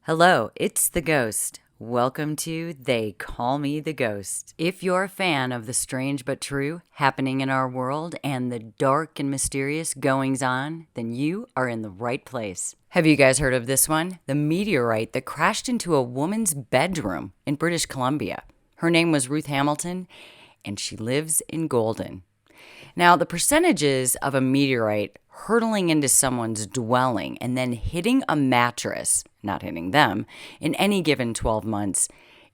Hello, it's the Ghost. Welcome to They Call Me the Ghost. If you're a fan of the strange but true happening in our world and the dark and mysterious goings on, then you are in the right place. Have you guys heard of this one? The meteorite that crashed into a woman's bedroom in British Columbia. Her name was Ruth Hamilton, and she lives in Golden. Now, the percentages of a meteorite hurtling into someone's dwelling and then hitting a mattress, not hitting them, in any given 12 months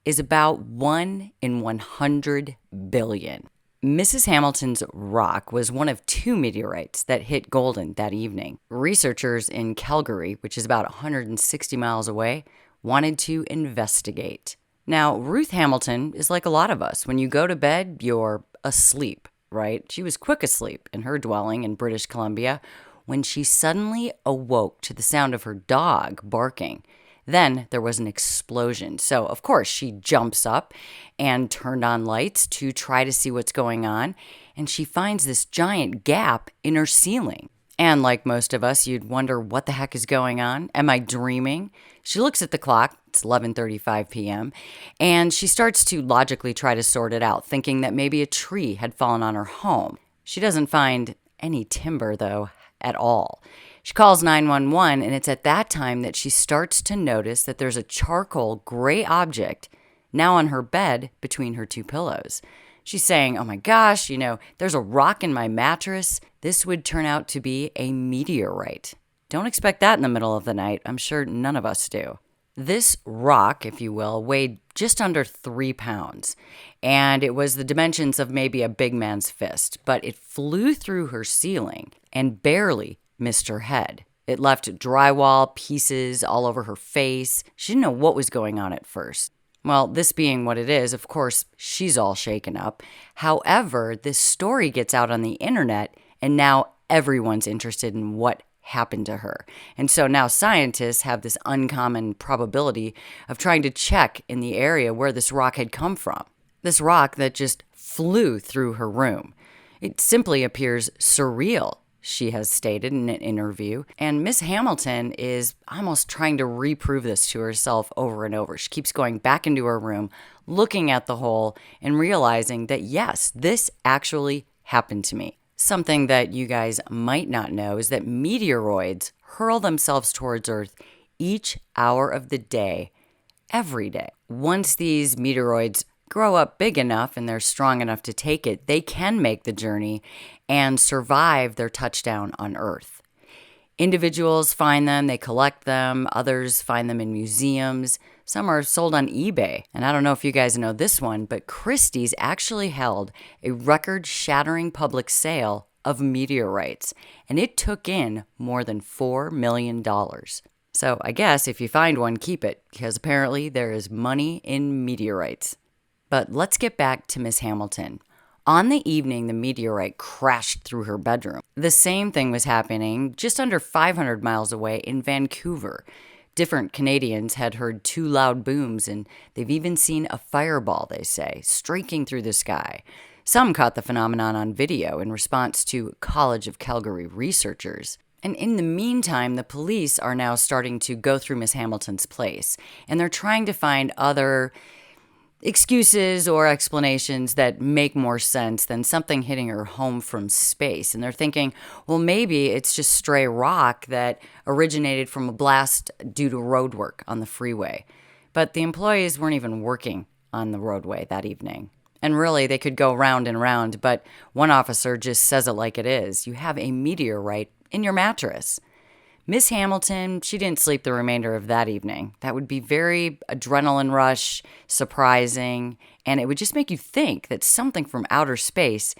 is about 1 in 100 billion. Mrs. Hamilton's rock was one of two meteorites that hit Golden that evening. Researchers in Calgary, which is about 160 miles away, wanted to investigate. Now, Ruth Hamilton is like a lot of us. When you go to bed, you're asleep. Right? She was quick asleep in her dwelling in British Columbia when she suddenly awoke to the sound of her dog barking. Then there was an explosion. So, of course, she jumps up and turned on lights to try to see what's going on. And she finds this giant gap in her ceiling. And like most of us, you'd wonder what the heck is going on? Am I dreaming? She looks at the clock. It's 11:35 p.m. And she starts to logically try to sort it out, thinking that maybe a tree had fallen on her home. She doesn't find any timber, though, at all. She calls 911, and it's at that time that she starts to notice that there's a charcoal gray object now on her bed between her two pillows. She's saying, oh my gosh, there's a rock in my mattress. This would turn out to be a meteorite. Don't expect that in the middle of the night. I'm sure none of us do. This rock, if you will, weighed just under 3 pounds, and it was the dimensions of maybe a big man's fist, but it flew through her ceiling and barely missed her head. It left drywall pieces all over her face. She didn't know what was going on at first. Well, this being what it is, of course, she's all shaken up. However, this story gets out on the internet, and now everyone's interested in what happened to her. And so now scientists have this uncommon probability of trying to check in the area where this rock had come from. This rock that just flew through her room. It simply appears surreal, she has stated in an interview. And Miss Hamilton is almost trying to reprove this to herself over and over. She keeps going back into her room, looking at the hole, and realizing that, yes, this actually happened to me. Something that you guys might not know is that meteoroids hurl themselves towards Earth each hour of the day, every day. Once these meteoroids grow up big enough and they're strong enough to take it, they can make the journey and survive their touchdown on Earth. Individuals find them, they collect them, others find them in museums. Some are sold on eBay. And I don't know if you guys know this one, but Christie's actually held a record-shattering public sale of meteorites, and it took in more than $4 million. So I guess if you find one, keep it, because apparently there is money in meteorites. But let's get back to Miss Hamilton. On the evening the meteorite crashed through her bedroom, the same thing was happening just under 500 miles away in Vancouver. Different Canadians had heard 2 loud booms, and they've even seen a fireball, they say, streaking through the sky. Some caught the phenomenon on video in response to College of Calgary researchers. And in the meantime, the police are now starting to go through Miss Hamilton's place, and they're trying to find other excuses or explanations that make more sense than something hitting her home from space. And they're thinking, well, maybe it's just stray rock that originated from a blast due to road work on the freeway. But the employees weren't even working on the roadway that evening. And really, they could go round and round, but one officer just says it like it is. You have a meteorite in your mattress. Miss Hamilton, she didn't sleep the remainder of that evening. That would be very adrenaline rush, surprising, and it would just make you think that something from outer space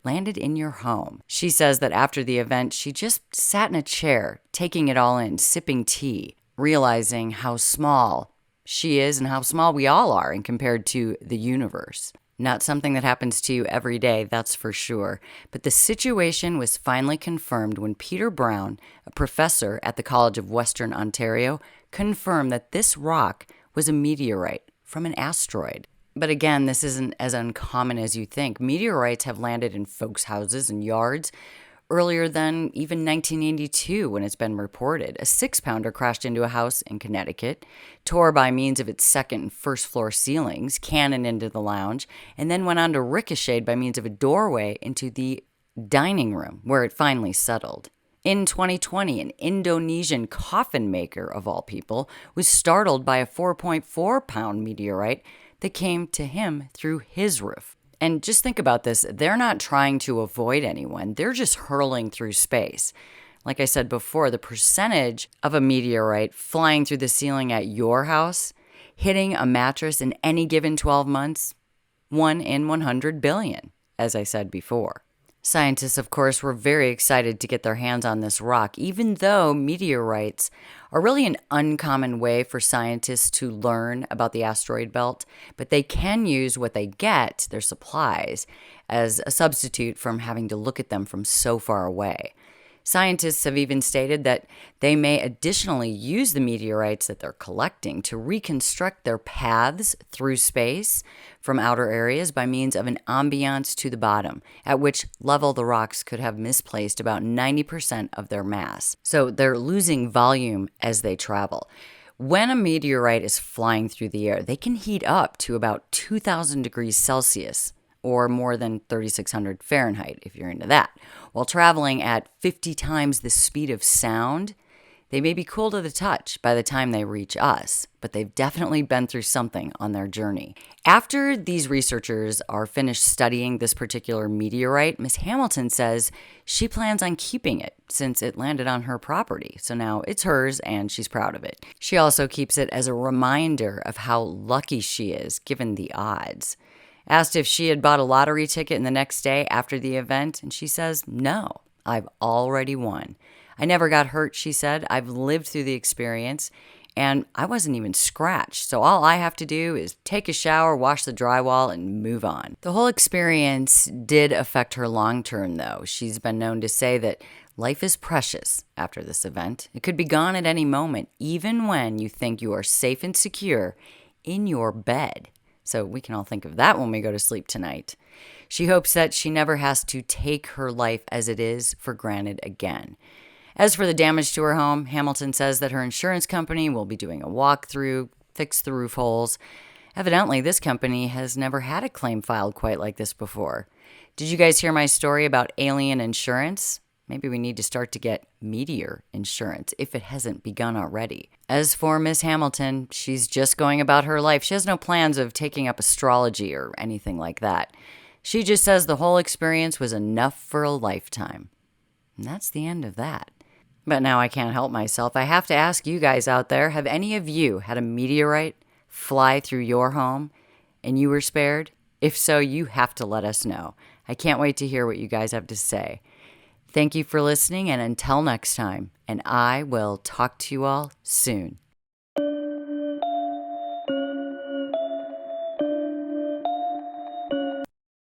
landed in your home. She says that after the event, she just sat in a chair, taking it all in, sipping tea, realizing how small she is and how small we all are in compared to the universe. Not something that happens to you every day, that's for sure. But the situation was finally confirmed when Peter Brown, a professor at the College of Western Ontario, confirmed that this rock was a meteorite from an asteroid. But again, this isn't as uncommon as you think. Meteorites have landed in folks' houses and yards. earlier than even 1982 when it's been reported. A 6-pounder crashed into a house in Connecticut, tore by means of its second and first floor ceilings, cannoned into the lounge, and then went on to ricochet by means of a doorway into the dining room, where it finally settled. In 2020, an Indonesian coffin maker, of all people, was startled by a 4.4-pound meteorite that came to him through his roof. And just think about this. They're not trying to avoid anyone. They're just hurling through space. Like I said before, the percentage of a meteorite flying through the ceiling at your house, hitting a mattress in any given 12 months, 1 in 100 billion, as I said before. Scientists, of course, were very excited to get their hands on this rock, even though meteorites are really an uncommon way for scientists to learn about the asteroid belt, but they can use what they get, their supplies, as a substitute from having to look at them from so far away. Scientists have even stated that they may additionally use the meteorites that they're collecting to reconstruct their paths through space from outer areas by means of an ambiance to the bottom, at which level the rocks could have misplaced about 90% of their mass. So they're losing volume as they travel. When a meteorite is flying through the air, they can heat up to about 2,000 degrees Celsius, or more than 3,600 Fahrenheit, if you're into that. While traveling at 50 times the speed of sound, they may be cool to the touch by the time they reach us, but they've definitely been through something on their journey. After these researchers are finished studying this particular meteorite, Miss Hamilton says she plans on keeping it since it landed on her property. So now it's hers and she's proud of it. She also keeps it as a reminder of how lucky she is given the odds. Asked if she had bought a lottery ticket in the next day after the event, and she says, "No, I've already won. I never got hurt," she said. "I've lived through the experience, and I wasn't even scratched. So all I have to do is take a shower, wash the drywall, and move on." The whole experience did affect her long term, though. She's been known to say that life is precious after this event. It could be gone at any moment, even when you think you are safe and secure in your bed. So we can all think of that when we go to sleep tonight. She hopes that she never has to take her life as it is for granted again. As for the damage to her home, Hamilton says that her insurance company will be doing a walkthrough, fix the roof holes. Evidently, this company has never had a claim filed quite like this before. Did you guys hear my story about alien insurance? Maybe we need to start to get meteor insurance if it hasn't begun already. As for Miss Hamilton, she's just going about her life. She has no plans of taking up astrology or anything like that. She just says the whole experience was enough for a lifetime. And that's the end of that. But now I can't help myself. I have to ask you guys out there, have any of you had a meteorite fly through your home and you were spared? If so, you have to let us know. I can't wait to hear what you guys have to say. Thank you for listening, and until next time, and I will talk to you all soon.